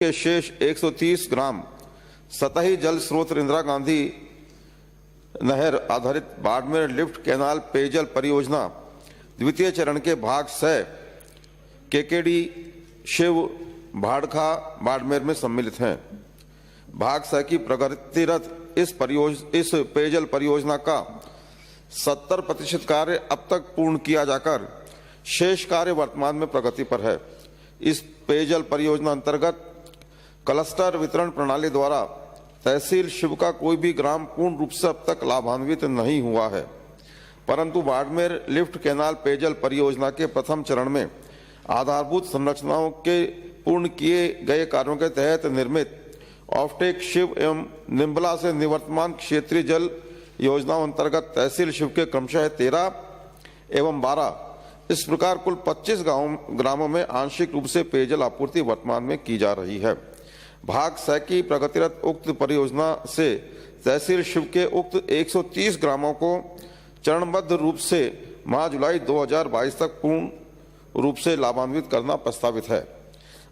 के शेष 130 ग्राम सतही जल स्रोत इंदिरा गांधी नहर आधारित बाड़मेर लिफ्ट कैनाल पेयजल परियोजना द्वितीय चरण के भाग 6 केकेडी शिव भाड़खा बाड़मेर में सम्मिलित हैं। भाग 6 की प्रगतिरत इस पेयजल परियोजना का 70% कार्य अब तक पूर्ण किया जाकर शेष कार्य वर्तमान में प्रगति पर है। इस पेयजल परियोजना अंतर्गत क्लस्टर वितरण प्रणाली द्वारा तहसील शिव का कोई भी ग्राम पूर्ण रूप से अब तक लाभान्वित नहीं हुआ है, परंतु बाड़मेर लिफ्ट कैनाल पेयजल परियोजना के प्रथम चरण में आधारभूत संरचनाओं के पूर्ण किए गए कार्यों के तहत निर्मित ऑफटेक शिव एवं निम्बला से निवर्तमान क्षेत्रीय जल योजनाओं अंतर्गत तहसील शिव के क्रमशः 13 एवं 12 इस प्रकार कुल 25 ग्रामों में आंशिक रूप से पेयजल आपूर्ति वर्तमान में की जा रही है। भाग 6 की प्रगतिरत उक्त परियोजना से तहसील शिव के उक्त 130 ग्रामों को चरणबद्ध रूप से माह जुलाई 2022 तक पूर्ण रूप से लाभान्वित करना प्रस्तावित है।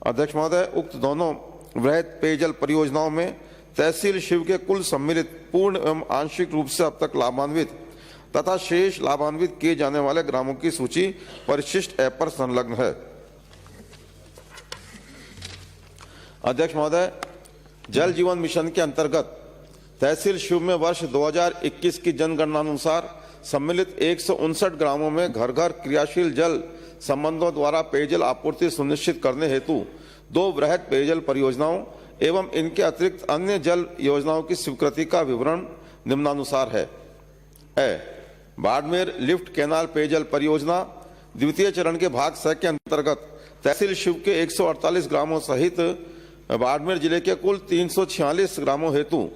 अध्यक्ष महोदय, उक्त दोनों वृहद पेयजल परियोजनाओं में तहसील शिव के कुल सम्मिलित पूर्ण एवं आंशिक रूप से अब तक लाभान्वित तथा शेष लाभान्वित किए जाने वाले ग्रामों की सूची परिशिष्ट ऐप पर संलग्न है। अध्यक्छ महोदय, जल जीवन मिशन के अंतर्गत तहसील शिव में वर्ष 2021 की जनगणना अनुसार सम्मिलित 159 ग्रामों में घर घर क्रियाशील जल संबंधों द्वारा पेयजल आपूर्ति सुनिश्चित करने हेतु 2 वृहद पेयजल परियोजनाओं एवं इनके अतिरिक्त अन्य जल योजनाओं की स्वीकृति का विवरण निम्नानुसार है। बाड़मेर लिफ्ट कैनाल पेयजल परियोजना द्वितीय चरण के भाग 6 के अंतर्गत तहसील शिव के 148 ग्रामों सहित बाड़मेर जिले के कुल 346 ग्रामों हेतु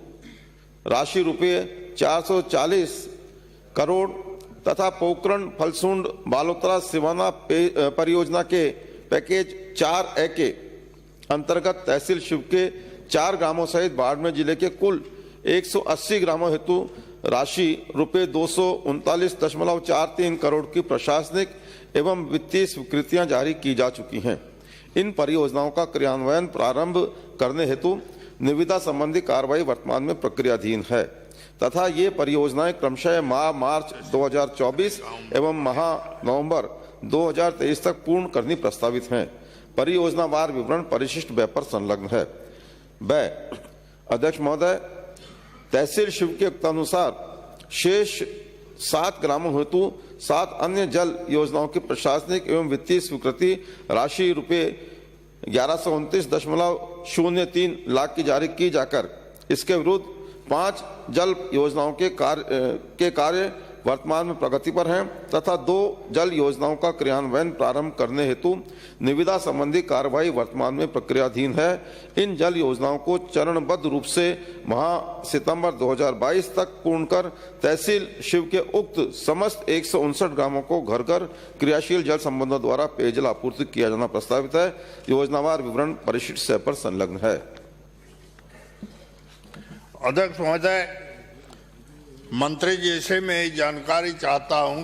राशि रुपये 440 करोड़ तथा पोखरण फलसुंड बालोतरा सिवाना परियोजना के पैकेज 4A के अंतर्गत तहसील शिव के 4 ग्रामों सहित बाड़मेर जिले के कुल 180 ग्रामों हेतु राशि रुपये 239.43 करोड़ की प्रशासनिक एवं वित्तीय स्वीकृतियां जारी की जा चुकी हैं। इन परियोजनाओं का क्रियान्वयन प्रारंभ करने हेतु निविदा संबंधी कार्रवाई वर्तमान में प्रक्रियाधीन है तथा ये परियोजनाएं क्रमशः माह मार्च 2024 एवं माह नवंबर 2023 तक पूर्ण करनी प्रस्तावित हैं। परियोजनावार विवरण परिशिष्ट व्यय पर संलग्न है। अध्यक्ष महोदय, तहसील शिव के अनुसार शेष 7 ग्रामों हेतु 7 अन्य जल योजनाओं की प्रशासनिक एवं वित्तीय स्वीकृति राशि रुपये 1129.03 लाख की जारी की जाकर इसके विरुद्ध 5 जल योजनाओं के कार्य वर्तमान में प्रगति पर हैं तथा 2 जल योजनाओं का क्रियान्वयन प्रारंभ करने हेतु निविदा संबंधी कार्रवाई वर्तमान में प्रक्रियाधीन है। इन जल योजनाओं को चरणबद्ध रूप से माह सितंबर 2022 तक पूर्ण कर तहसील शिव के उक्त समस्त 159 ग्रामों को घर घर क्रियाशील जल संबंधों द्वारा पेयजल आपूर्ति किया जाना प्रस्तावित है। योजनावार विवरण परिशिष्ट पर संलग्न है। अध्यक्ष महोदय, मंत्री जी से मैं ये जानकारी चाहता हूं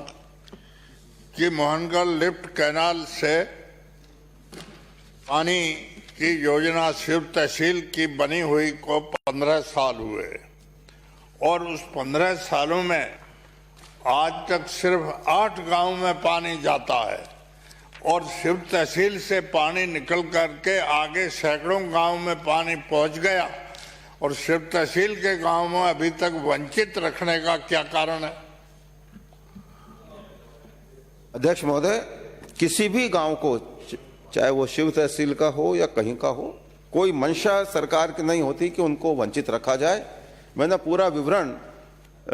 कि मोहनगढ़ लिफ्ट कैनाल से पानी की योजना शिव तहसील की बनी हुई को 15 साल हुए और उस 15 सालों में आज तक सिर्फ 8 गांव में पानी जाता है और शिव तहसील से पानी निकल करके आगे सैकड़ों गांव में पानी पहुंच गया और शिव तहसील के गांव में अभी तक वंचित रखने का क्या कारण है? अध्यक्ष महोदय, किसी भी गांव को चाहे वो शिव तहसील का हो या कहीं का हो, कोई मंशा सरकार की नहीं होती कि उनको वंचित रखा जाए। मैंने पूरा विवरण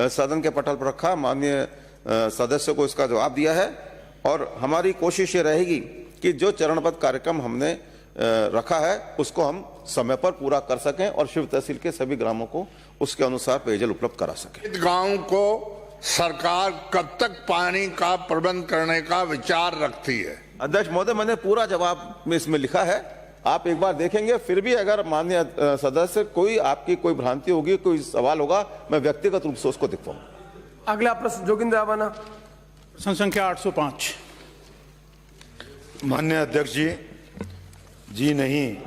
सदन के पटल पर रखा, माननीय सदस्य को इसका जवाब दिया है और हमारी कोशिश ये रहेगी कि जो चरणबद्ध कार्यक्रम हमने रखा है उसको हम समय पर पूरा कर सकें और शिव तहसील के सभी ग्रामों को उसके अनुसार पेयजल उपलब्ध करा सकें। गांव को सरकार कब तक पानी का प्रबंध करने का विचार रखती है? अध्यक्ष महोदय, मैंने पूरा जवाब में इसमें लिखा है, आप एक बार देखेंगे। फिर भी अगर माननीय सदस्य कोई आपकी कोई भ्रांति होगी, कोई सवाल होगा, मैं व्यक्तिगत रूप से उसको दिखवाऊंगा। अगला प्रश्न जोगिंदर आवाना, प्रश्न संख्या 805। माननीय अध्यक्ष जी नहीं,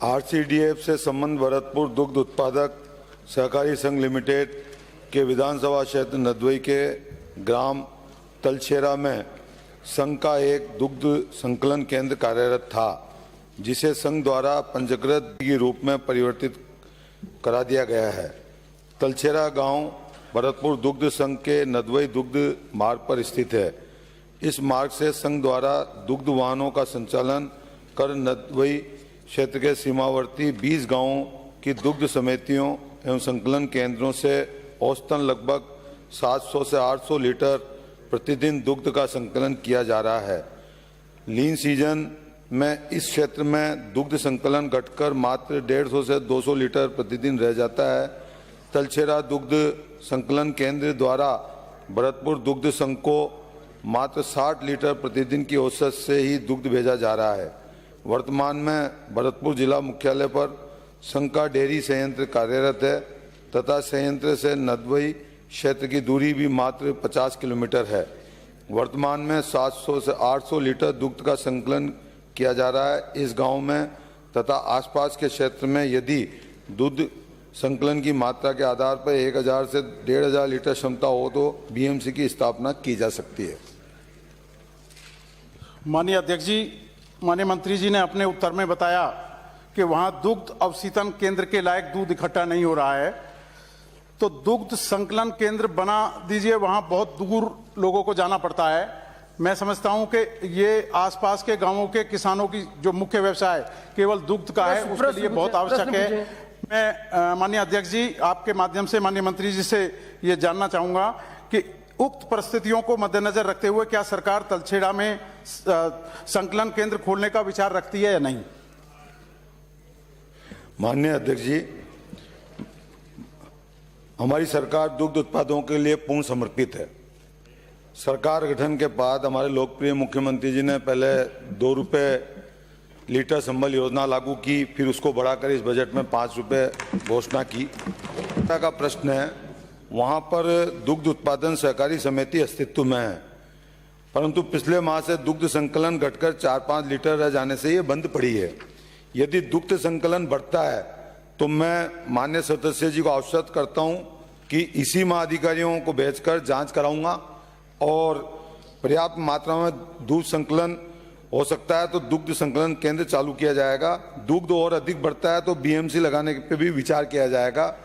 आरसीडीएफ से संबंध भरतपुर दुग्ध उत्पादक सहकारी संघ लिमिटेड के विधानसभा क्षेत्र नदवई के ग्राम तलछेरा में संघ का एक दुग्ध संकलन केंद्र कार्यरत था, जिसे संघ द्वारा पंजीकृत के रूप में परिवर्तित करा दिया गया है। तलछेरा गांव भरतपुर दुग्ध संघ के नदवई दुग्ध मार्ग पर स्थित है। इस मार्ग से संघ द्वारा दुग्ध वाहनों का संचालन कर नदवई क्षेत्र के सीमावर्ती 20 गांवों की दुग्ध समितियों एवं संकलन केंद्रों से औसतन लगभग 700 से 800 लीटर प्रतिदिन दुग्ध का संकलन किया जा रहा है। लीन सीजन में इस क्षेत्र में दुग्ध संकलन घटकर मात्र 150 से 200 लीटर प्रतिदिन रह जाता है। तलछेरा दुग्ध संकलन केंद्र द्वारा भरतपुर दुग्ध संघ को मात्र 60 लीटर प्रतिदिन की औसत से ही दुग्ध भेजा जा रहा है। वर्तमान में भरतपुर जिला मुख्यालय पर संघ का डेयरी संयंत्र कार्यरत है तथा संयंत्र से नदवई क्षेत्र की दूरी भी मात्र 50 किलोमीटर है। वर्तमान में 700 से 800 लीटर दुग्ध का संकलन किया जा रहा है। इस गांव में तथा आसपास के क्षेत्र में यदि दूध संकलन की मात्रा के आधार पर 1000 से 1500 लीटर क्षमता हो तो बीएमसी की स्थापना की जा सकती है। माननीय अध्यक्ष जी, माननीय मंत्री जी ने अपने उत्तर में बताया कि वहां दुग्ध अवशीतन केंद्र के लायक दूध इकट्ठा नहीं हो रहा है, तो दुग्ध संकलन केंद्र बना दीजिए। वहां बहुत दूर लोगों को जाना पड़ता है। मैं समझता हूं कि ये आसपास के गांवों के किसानों की जो मुख्य व्यवसाय केवल दुग्ध का है, उसके लिए बहुत आवश्यक है। मैं माननीय अध्यक्ष जी, आपके माध्यम से माननीय मंत्री जी से ये जानना चाहूंगा कि उक्त परिस्थितियों को मद्देनजर रखते हुए क्या सरकार तलछेड़ा में संकलन केंद्र खोलने का विचार रखती है या नहीं? माननीय अध्यक्ष जी, हमारी सरकार दुग्ध उत्पादों के लिए पूर्ण समर्पित है। सरकार गठन के बाद हमारे लोकप्रिय मुख्यमंत्री जी ने पहले 2 रुपये लीटर संबल योजना लागू की, फिर उसको बढ़ाकर इस बजट में 5 रुपये घोषणा की। का प्रश्न है, वहां पर दुग्ध उत्पादन सहकारी समिति अस्तित्व में है, परंतु पिछले माह से दुग्ध संकलन घटकर 4-5 लीटर रह जाने से ये बंद पड़ी है। यदि दुग्ध संकलन बढ़ता है तो मैं माननीय सदस्य जी को आश्वस्त करता हूं कि इसी माह अधिकारियों को भेजकर जांच कराऊंगा और पर्याप्त मात्रा में दूध संकलन हो सकता है तो दुग्ध संकलन केंद्र चालू किया जाएगा। दुग्ध और अधिक बढ़ता है तो बीएमसी लगाने पे भी विचार किया जाएगा।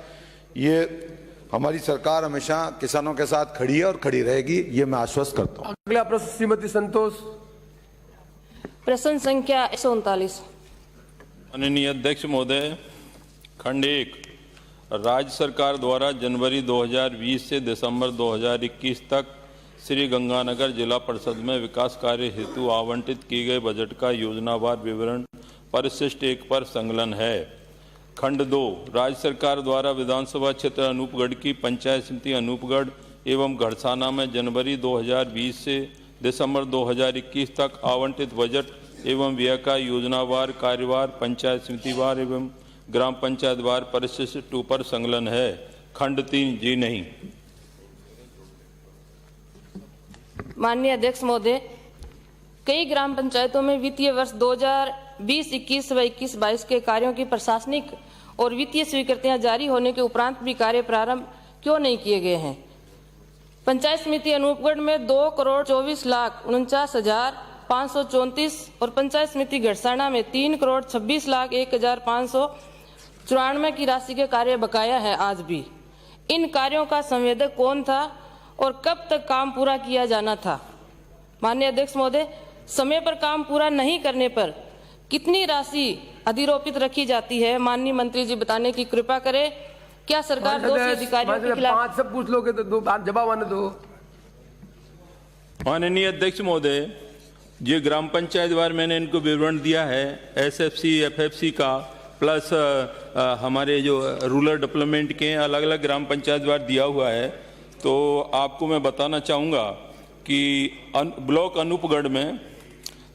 ये हमारी सरकार हमेशा किसानों के साथ खड़ी है और खड़ी रहेगी, ये मैं आश्वस्त करता हूँ। अगला प्रश्न श्रीमती संतोष। प्रश्न संख्या 139। माननीय अध्यक्ष महोदय, खंड 1, राज्य सरकार द्वारा जनवरी 2020 से दिसंबर 2021 तक श्री गंगानगर जिला परिषद में विकास कार्य हेतु आवंटित किए गए बजट का योजनावार विवरण परिशिष्ट 1 पर संकलन है। खंड 2, राज्य सरकार द्वारा विधानसभा क्षेत्र अनूपगढ़ की पंचायत समिति अनूपगढ़ एवं घड़साना में जनवरी 2020 से दिसंबर 2021 तक आवंटित बजट एवं व्यय का योजनावार, कार्यवार, पंचायत समितिवार एवं ग्राम पंचायत वार परिशिष्ट 2 पर संकलन है। खंड 3, जी नहीं। माननीय अध्यक्ष महोदय, कई ग्राम पंचायतों में वित्तीय वर्ष 2020-21 व 21-22 के कार्यों की प्रशासनिक और वित्तीय स्वीकृतियां जारी होने के उपरांत भी कार्य प्रारंभ क्यों नहीं किए गए हैं? पंचायत समिति अनूपगढ़ में 2,49,49,534 और पंचायत समिति घड़साना में 3,26,01,594 की राशि के कार्य बकाया है। आज भी इन कार्यों का संवेदक कौन था और कब तक काम पूरा किया जाना था? माननीय अध्यक्ष महोदय, समय पर काम पूरा नहीं करने पर कितनी राशि अधिरोपित रखी जाती है? माननीय मंत्री जी बताने की कृपा करें। क्या सरकार दोषी अधिकारियों के खिलाफ? 5 सब पूछ लोगे तो 2 बार जवाब आने दो। माननीय अध्यक्ष महोदय, ये ग्राम पंचायत वार मैंने इनको विवरण दिया है, एसएफसी एफएफसी का प्लस हमारे जो रूरल डेवलपमेंट के अलग अलग ग्राम पंचायत वार दिया हुआ है। तो आपको मैं बताना चाहूँगा कि ब्लॉक अनूपगढ़ में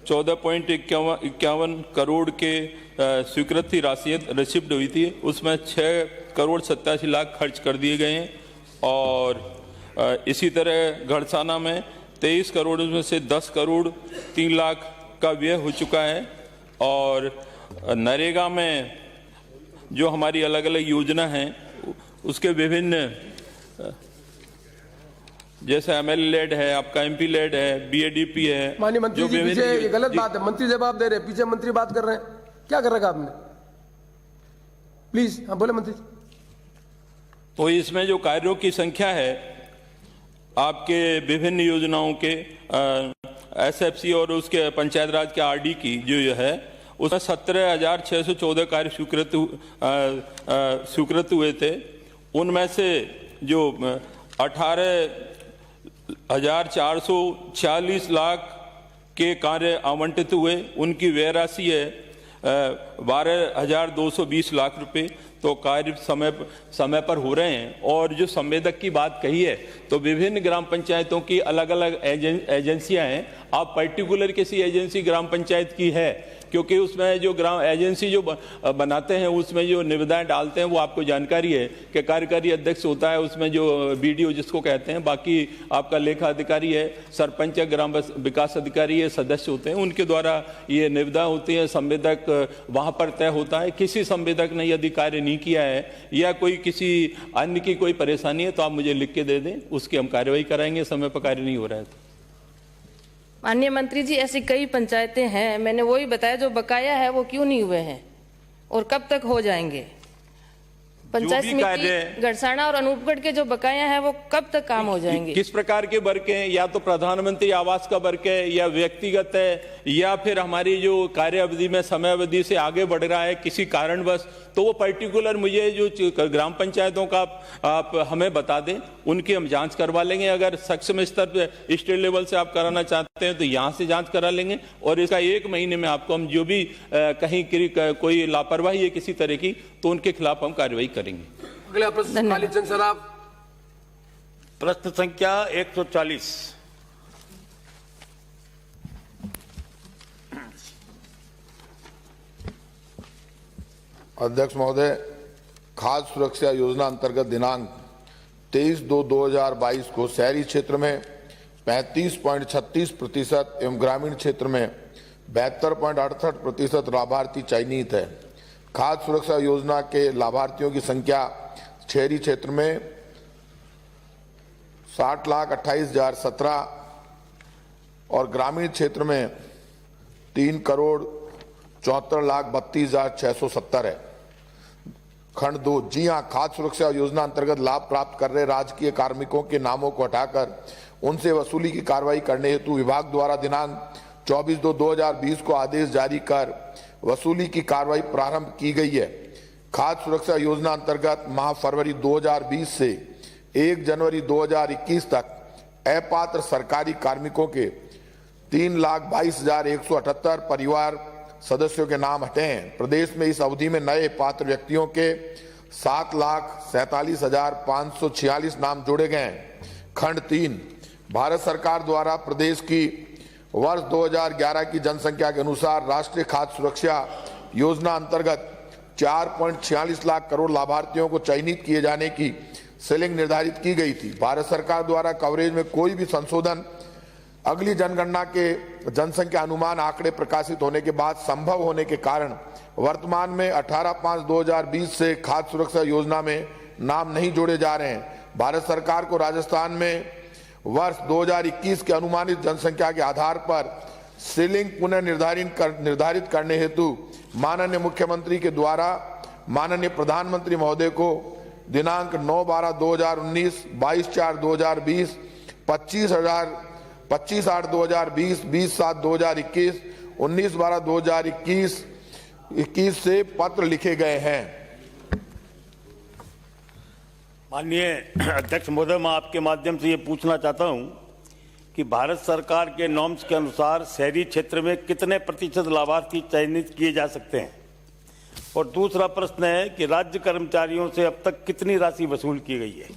14.51 करोड़ के स्वीकृति राशि रिसिप्ट हुई थी, उसमें 6,87,00,000 खर्च कर दिए गए हैं। और इसी तरह घड़साना में 23 करोड़ में से 10,03,00,000 का व्यय हो चुका है। और नरेगा में जो हमारी अलग अलग योजना हैं उसके विभिन्न, जैसे एमएल लेड है, आपका एमपी लेड है, बीएडीपी है, माननीय मंत्री जी, पीछे ये गलत बात है, मंत्री जवाब दे रहे हैं, पीछे मंत्री बात कर रहे हैं, क्या कर रखा आपने? प्लीज हाँ बोले मंत्री। तो इसमें जो कार्यों की संख्या है आपके विभिन्न योजनाओं के एसएफसी और उसके पंचायत राज के आरडी की जो है उसमें 17,614 कार्य स्वीकृत हुए थे। उनमें से जो 18,446 लाख के कार्य आवंटित हुए, उनकी व्यय राशि है 12,220 लाख रुपए। तो कार्य समय पर हो रहे हैं। और जो संवेदक की बात कही है, तो विभिन्न ग्राम पंचायतों की अलग अलग एजेंसियां हैं। आप पर्टिकुलर किसी एजेंसी ग्राम पंचायत की है, क्योंकि उसमें जो ग्राम एजेंसी जो बनाते हैं उसमें जो निविदाएं डालते हैं वो आपको जानकारी है कि कार्यकारी अध्यक्ष होता है, उसमें जो बीडीओ जिसको कहते हैं, बाकी आपका लेखा अधिकारी है, सरपंच ग्राम विकास अधिकारी है, सदस्य होते हैं, उनके द्वारा ये निविदा होती है। संवेदक वहां पर तय होता है। किसी संवेदक ने यदि कार्य नहीं किया है या कोई किसी अन्य की कोई परेशानी है तो आप मुझे लिख के दे दें, उसकी हम कार्रवाई कराएंगे। समय पर कार्य नहीं हो रहा है। माननीय मंत्री जी, ऐसी कई पंचायतें हैं, मैंने वही बताया, जो बकाया है वो क्यों नहीं हुए हैं और कब तक हो जाएंगे? पंचायत समिति गड़साना और अनूपगढ़ के जो बकाया है वो कब तक काम हो जाएंगे? किस प्रकार के वर्क हैं? या तो प्रधानमंत्री आवास का वर्क है, या व्यक्तिगत है, या फिर हमारी जो कार्य अवधि में समय अवधि से आगे बढ़ रहा है किसी कारणवश, तो वो पर्टिकुलर मुझे जो ग्राम पंचायतों का आप हमें बता दें, उनकी हम जांच करवा लेंगे। अगर सक्षम स्तर पर स्टेट लेवल से आप कराना चाहते हैं तो यहाँ से जांच करा लेंगे, और इसका 1 महीने में आपको हम जो भी कहीं कोई लापरवाही है किसी तरह की, तो उनके खिलाफ हम कार्रवाई करेंगे। अगला प्रश्न कालीचंद सराफ। प्रश्न संख्या 140। अध्यक्ष महोदय, खाद्य सुरक्षा योजना अंतर्गत दिनांक 23/2/2022 को शहरी क्षेत्र में 35.36% एवं ग्रामीण क्षेत्र में 72.68% लाभार्थी चयनित है। खाद्य सुरक्षा योजना के लाभार्थियों की संख्या शहरी क्षेत्र में 60,28,017 और ग्रामीण क्षेत्र में 3,74,32,670 है। खंड 2, जी हां, खाद्य सुरक्षा योजना अंतर्गत लाभ प्राप्त कर रहे राजकीय कार्मिकों के नामों को हटाकर उनसे वसूली की कार्रवाई करने हेतु विभाग द्वारा दिनांक 24/2/2020 को आदेश जारी कर वसूली की कार्रवाई प्रारंभ की गई है। खाद्य सुरक्षा योजना अंतर्गत माह फरवरी 2020 से 1 जनवरी 2021 तक अपात्र सरकारी कार्मिकों के 3,22,178 परिवार सदस्यों के नाम हटे हैं। प्रदेश में इस अवधि में नए पात्र व्यक्तियों के 7,47,546 नाम जोड़े गए हैं। खंड 3, भारत सरकार द्वारा प्रदेश की वर्ष 2011 की जनसंख्या के अनुसार राष्ट्रीय खाद्य सुरक्षा योजना अंतर्गत 4.46 लाख करोड़ लाभार्थियों को चयनित किए जाने की सीलिंग निर्धारित की गई थी। भारत सरकार द्वारा कवरेज में कोई भी संशोधन अगली जनगणना के जनसंख्या अनुमान आंकड़े प्रकाशित होने के बाद संभव होने के कारण वर्तमान में 18/5/2020 से खाद्य सुरक्षा योजना में नाम नहीं जोड़े जा रहे हैं। भारत सरकार को राजस्थान में वर्ष 2021 के अनुमानित जनसंख्या के आधार पर सीलिंग पुनः निर्धारित करने हेतु माननीय मुख्यमंत्री के द्वारा माननीय प्रधानमंत्री महोदय को दिनांक 9/12/2019, 22/4/2020, 25/8/2020, 20/7/2021, 19/12/2021 से पत्र लिखे गए हैं। माननीय अध्यक्ष महोदय, मैं आपके माध्यम से ये पूछना चाहता हूं कि भारत सरकार के नॉर्म्स के अनुसार शहरी क्षेत्र में कितने प्रतिशत लाभार्थी चयनित किए जा सकते हैं? और दूसरा प्रश्न है कि राज्य कर्मचारियों से अब तक कितनी राशि वसूल की गई है?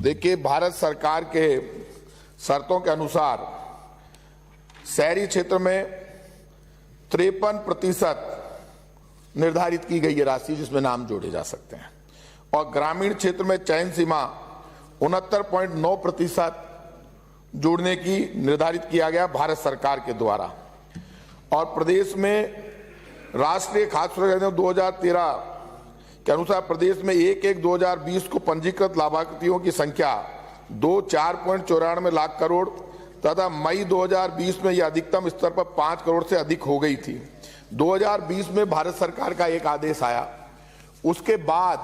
देखिए, भारत सरकार के शर्तों के अनुसार शहरी क्षेत्र में 53% निर्धारित की गई है राशि जिसमें नाम जोड़े जा सकते हैं, और ग्रामीण क्षेत्र में चयन सीमा 69.9% जोड़ने की निर्धारित किया गया भारत सरकार के द्वारा। और प्रदेश में राष्ट्रीय खाद्य सुरक्षा अधिनियम 2013 के अनुसार प्रदेश में 1/1/2020 को पंजीकृत लाभार्थियों की संख्या 4.94 लाख करोड़ तथा मई 2020 में यह अधिकतम स्तर पर 5 करोड़ से अधिक हो गई थी। 2020 में भारत सरकार का एक आदेश आया, उसके बाद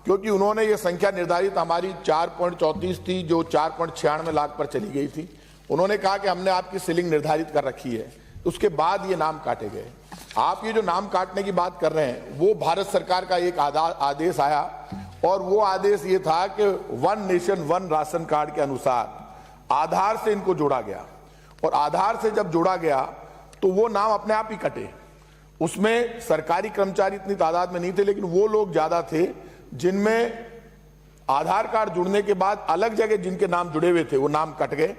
क्योंकि उन्होंने ये संख्या निर्धारित हमारी 4.34 थी जो 4.96 लाख पर चली गई थी, उन्होंने कहा कि हमने आपकी सीलिंग निर्धारित कर रखी है, उसके बाद ये नाम काटे गए। आप ये जो नाम काटने की बात कर रहे हैं वो भारत सरकार का एक आदेश आया और वो आदेश ये था कि 1 नेशन 1 राशन कार्ड के अनुसार आधार से इनको जोड़ा गया और आधार से जब जोड़ा गया तो वो नाम अपने आप ही कटे। उसमें सरकारी कर्मचारी इतनी तादाद में नहीं थे, लेकिन वो लोग ज्यादा थे जिनमें आधार कार्ड जुड़ने के बाद अलग जगह जिनके नाम जुड़े हुए थे वो नाम कट गए।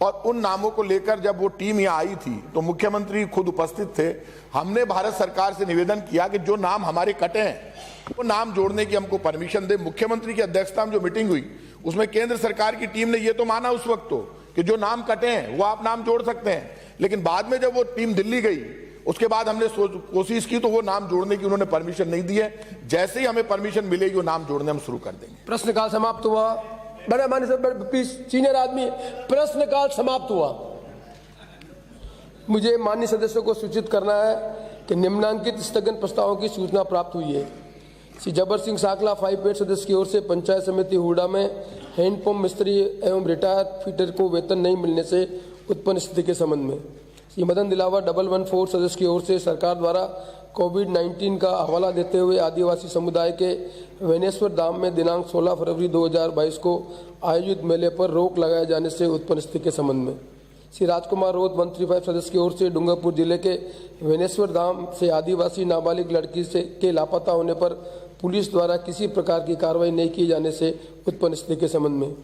और उन नामों को लेकर जब वो टीम यहाँ आई थी तो मुख्यमंत्री खुद उपस्थित थे। हमने भारत सरकार से निवेदन किया कि जो नाम हमारे कटे हैं वो नाम जोड़ने की हमको परमिशन दे। मुख्यमंत्री की अध्यक्षता में जो मीटिंग हुई उसमें केंद्र सरकार की टीम ने ये तो माना उस वक्त तो कि जो नाम कटे हैं वो आप नाम जोड़ सकते हैं, लेकिन बाद में जब वो टीम दिल्ली गई उसके बाद हमने कोशिश की तो वो नाम जोड़ने की उन्होंने परमिशन नहीं दी है। जैसे ही हमें परमिशन मिलेगी वो नाम जोड़ने हम शुरू कर देंगे। प्रश्नकाल समाप्त हुआ। बड़ा मान्य सर, प्लीज सीनियर आदमी, प्रश्नकाल समाप्त हुआ। मुझे माननीय सदस्यों को सूचित करना है कि निम्नांकित स्थगन प्रस्तावों की सूचना प्राप्त हुई है। श्री जबर सिंह साकला 5 सदस्य की ओर से पंचायत समिति हुडा में हैंडपंप मिस्त्री एवं रिटायर्ड फीटर को वेतन नहीं मिलने से उत्पन्न स्थिति के संबंध में। श्री मदन दिलावर 114 सदस्य की ओर से सरकार द्वारा कोविड-19 का हवाला देते हुए आदिवासी समुदाय के वेनेश्वर धाम में दिनांक 16 फरवरी 2022 को आयोजित मेले पर रोक लगाए जाने से उत्पन्न स्थिति के संबंध में। श्री राजकुमार रोत 135 सदस्य की ओर से डूंगरपुर जिले के वेनेश्वर धाम से आदिवासी नाबालिग लड़की के लापता होने पर पुलिस द्वारा किसी प्रकार की कार्रवाई नहीं किए जाने से उत्पन्न स्थिति के संबंध में।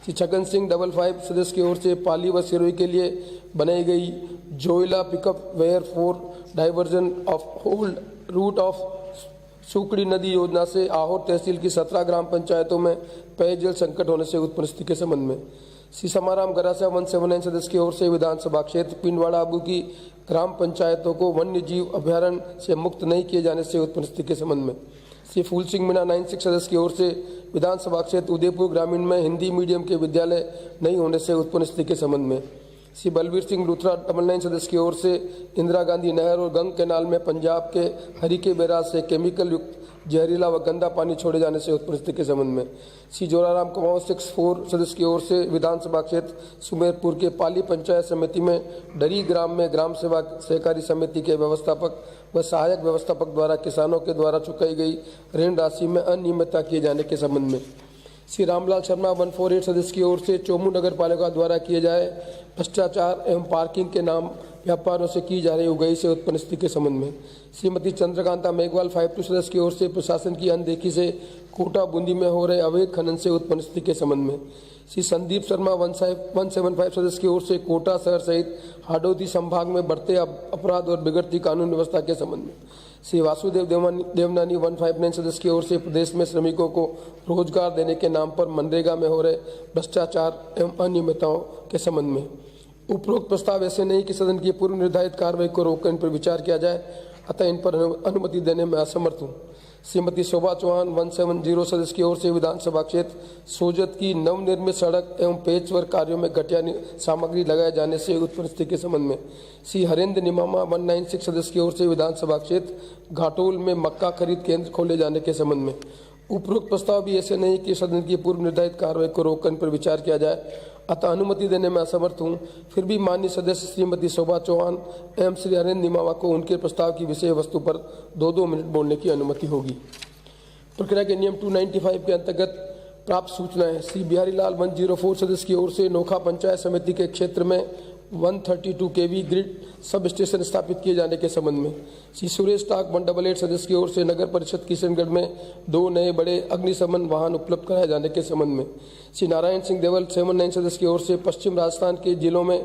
श्री छगन सिंह 55 सदस्य की ओर से पाली व सिरोही के लिए बनाई गई Joila pickup weir for diversion of hold route of Sukdi नदी योजना से आहोर तहसील की 17 ग्राम पंचायतों में पेयजल संकट होने से उत्पन्न स्थिति के संबंध में। श्री समाराम गरासा 179 सदस्य की ओर से विधानसभा क्षेत्र पिंडवाड़ा आबू की ग्राम पंचायतों को वन्य जीव अभ्यारण्य से मुक्त नहीं किए जाने से उत्पन्न स्थिति के संबंध में। श्री फूल सिंह मीणा 96 सदस्य की ओर से विधानसभा क्षेत्र उदयपुर ग्रामीण में हिंदी मीडियम के विद्यालय नहीं होने से उत्पन्न स्थिति के संबंध में। श्री बलबीर सिंह लूथरा 99 सदस्य की ओर से इंदिरा गांधी नहर और गंग कैनाल में पंजाब के हरिके बैराज से केमिकल युक्त जहरीला व गंदा पानी छोड़े जाने से उत्पन्न स्थिति के संबंध में। श्री जोराराम कुमाऊं 64 सदस्य की ओर से विधानसभा क्षेत्र सुमेरपुर के पाली पंचायत समिति में डरी ग्राम में ग्राम सेवा सहकारी समिति के व्यवस्थापक व सहायक व्यवस्थापक द्वारा किसानों के द्वारा चुकाई गई ऋण राशि में अनियमितता किए जाने के संबंध में। श्री रामलाल शर्मा 148 सदस्य की ओर से चोमू नगर पालिका द्वारा किए जाए भ्रष्टाचार एवं पार्किंग के नाम व्यापारों से की जा रही उगाही से उत्पन्न स्थिति के संबंध में। श्रीमती चंद्रकांता मेघवाल 52 सदस्य की ओर से प्रशासन की अनदेखी से कोटा बूंदी में हो रहे अवैध खनन से उत्पन्न स्थिति के संबंध में। श्री संदीप शर्मा 175 सदस्य की ओर से कोटा शहर सहित हाडोती संभाग में बढ़ते अपराध और बिगड़ती कानून व्यवस्था के संबंध में। श्री वासुदेव देवनानी 159 सदस्य की ओर से प्रदेश में श्रमिकों को रोजगार देने के नाम पर मनरेगा में हो रहे भ्रष्टाचार एवं अनियमितताओं के संबंध में। उपरोक्त प्रस्ताव ऐसे नहीं कि सदन की पूर्व निर्धारित कार्रवाई को रोककर इन पर विचार किया जाए, अतः इन पर अनुमति देने में असमर्थ हूँ। श्रीमती शोभा चौहान 170 सदस्य की ओर से विधानसभा क्षेत्र सोजत की नवनिर्मित सड़क एवं पेचवर्क कार्यों में घटिया सामग्री लगाए जाने से उत्पन्न स्थिति के संबंध में। श्री हरेंद्र निमामा 196 सदस्य की ओर से विधानसभा क्षेत्र घाटोल में मक्का खरीद केंद्र खोले जाने के संबंध में। उपरोक्त प्रस्ताव भी ऐसे नहीं कि सदन की पूर्व निर्धारित कार्रवाई को रोककर इन पर विचार किया जाए, अतः अनुमति देने में असमर्थ हूँ। फिर भी माननीय सदस्य श्रीमती शोभा चौहान एवं श्री हरेंद्र निमामा को उनके प्रस्ताव की विषय वस्तु पर 2-2 मिनट बोलने की अनुमति होगी। प्रक्रिया के नियम 295 के अंतर्गत प्राप्त सूचनाएं। श्री बिहारी लाल 104 सदस्य की ओर से नोखा पंचायत समिति के क्षेत्र में 132 kV ग्रिड सब स्टेशन स्थापित किए जाने के संबंध में। श्री सुरेश टाक 188 सदस्य की ओर से नगर परिषद किशनगढ़ में 2 नए बड़े अग्निशमन वाहन उपलब्ध कराए जाने के संबंध में। श्री नारायण सिंह देवल 79 सदस्य की ओर से पश्चिम राजस्थान के जिलों में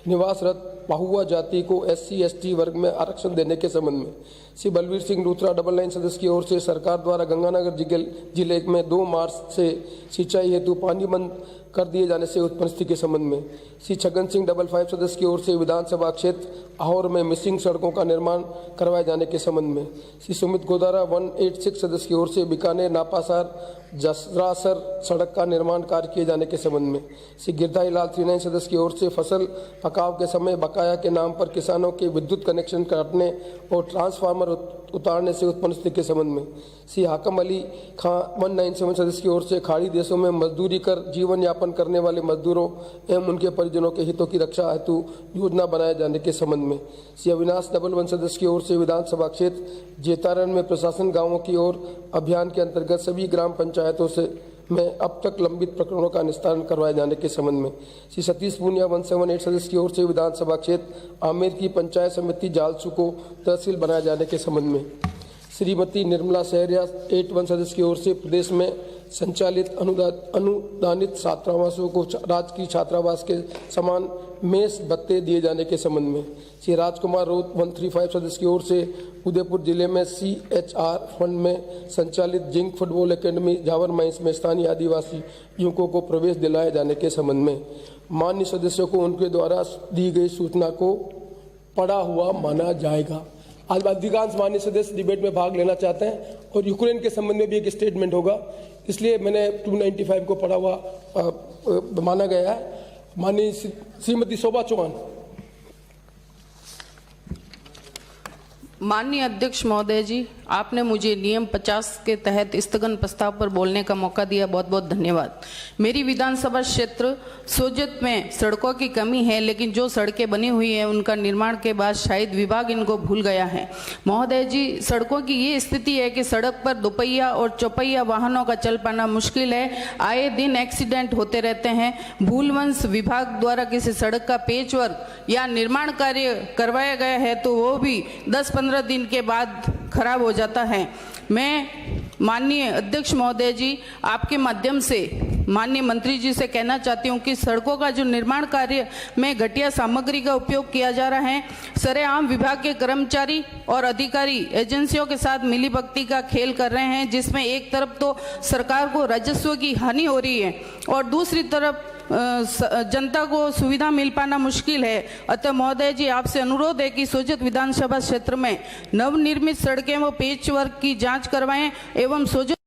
निवासरत पहुआ जाति को SC/ST वर्ग में आरक्षण देने के संबंध में श्री बलवीर सिंह लूथरा 99 सदस्य की ओर से सरकार द्वारा गंगानगर जिले में 2 मार्च से सिंचाई हेतु पानी बंद कर दिए जाने से उत्पन्न स्थिति के संबंध में श्री छगन सिंह 55 सदस्य की ओर से विधानसभा क्षेत्र अहोर में मिसिंग सड़कों का निर्माण करवाए जाने के संबंध में श्री सुमित गोदारा 186 सदस्य की ओर से बीकानेर नापासार जसरासर सड़क का निर्माण कार्य किए जाने के संबंध में श्री गिरधारी लाल 39 सदस्य की ओर से फसल पकाव के समय बकाया के नाम पर किसानों के विद्युत कनेक्शन काटने और ट्रांसफार्मर उतारने से उत्पन्न स्थिति के संबंध में श्री हाकम अली खां 197 सदस्य की ओर से खाड़ी देशों में मजदूरी कर जीवन यापन करने वाले मजदूरों एवं उनके परिजनों के हितों की रक्षा हेतु योजना बनाए जाने के संबंध में श्री अविनाश 11 सदस्य की ओर से विधानसभा क्षेत्र जेतारण में प्रशासन गांवों की ओर अभियान के अंतर्गत सभी ग्राम पंचायतों से में अब तक लंबित प्रकरणों का निस्तारण करवाए जाने के संबंध में श्री सतीश पूनिया 178 सदस्य की ओर से विधानसभा क्षेत्र आमेर की पंचायत समिति जालसू को तहसील बनाए जाने के संबंध में श्रीमती निर्मला सहरिया 81 सदस्य की ओर से प्रदेश में संचालित अनुदानित छात्रावासों को राजकीय छात्रावास के समान मेस भत्ते दिए जाने के संबंध में श्री राजकुमार रोत 135 सदस्य की ओर से उदयपुर जिले में CHR फंड में संचालित zinc football academy Zawar mines में स्थानीय आदिवासी युवकों को प्रवेश दिलाए जाने के संबंध में माननीय सदस्यों को उनके द्वारा दी गई सूचना को पढ़ा हुआ माना जाएगा। आज अधिकांश माननीय सदस्य डिबेट में भाग लेना चाहते हैं और यूक्रेन के संबंध में भी एक स्टेटमेंट होगा, इसलिए मैंने 295 को पढ़ा हुआ माना गया है। माननीय श्रीमती शोभा चौहान। माननीय अध्यक्ष महोदय जी, आपने मुझे नियम 50 के तहत स्थगन प्रस्ताव पर बोलने का मौका दिया, बहुत बहुत धन्यवाद। मेरी विधानसभा क्षेत्र सोजत में सड़कों की कमी है, लेकिन जो सड़कें बनी हुई हैं उनका निर्माण के बाद शायद विभाग इनको भूल गया है। महोदय जी, सड़कों की ये स्थिति है कि सड़क पर दोपहिया और चौपहिया वाहनों का चल पाना मुश्किल है। आए दिन एक्सीडेंट होते रहते हैं। भूलवंश विभाग द्वारा किसी सड़क का पेचवर्क या निर्माण कार्य करवाया गया है तो वो भी 10-15 दिन के बाद खराब हो जाता है। मैं माननीय अध्यक्ष महोदय जी, आपके माध्यम से माननीय मंत्री जी से कहना चाहती हूँ कि सड़कों का जो निर्माण कार्य में घटिया सामग्री का उपयोग किया जा रहा है, सरेआम विभाग के कर्मचारी और अधिकारी एजेंसियों के साथ मिलीभगती का खेल कर रहे हैं, जिसमें एक तरफ तो सरकार को राजस्व की हानि हो रही है और दूसरी तरफ जनता को सुविधा मिल पाना मुश्किल है। अतः महोदय जी, आपसे अनुरोध है कि सोजत विधानसभा क्षेत्र में नवनिर्मित सड़कें व पेचवर्क की जांच करवाएं एवं सोजत